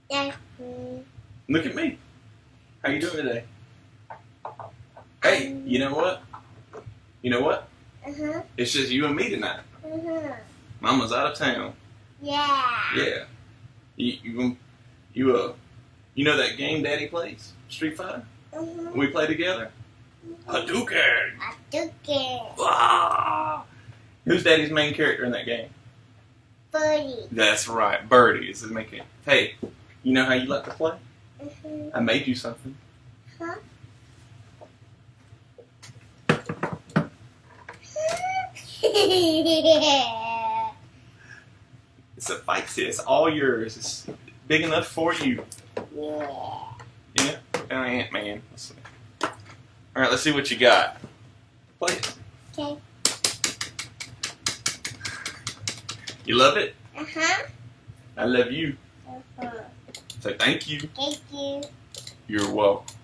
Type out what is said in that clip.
Yeah. Look at me. How you doing today? Hey, you know what? You know what? It's just you and me tonight. Mama's out of town. Yeah. Yeah. You know that game Daddy plays? Street Fighter? We play together? Hadouken! Hadouken. Ah! Who's Daddy's main character in that game? Birdie. That's right, Birdie is the main character. Hey, you know how you like to play? I made you something. Huh? It's a fight stick. It's all yours. It's big enough for you. Yeah. Yeah? Ant-Man. Let's see. Alright, let's see what you got. Play it. Okay. You love it? Uh-huh. I love you. Uh-huh. So thank you. Thank you. You're welcome.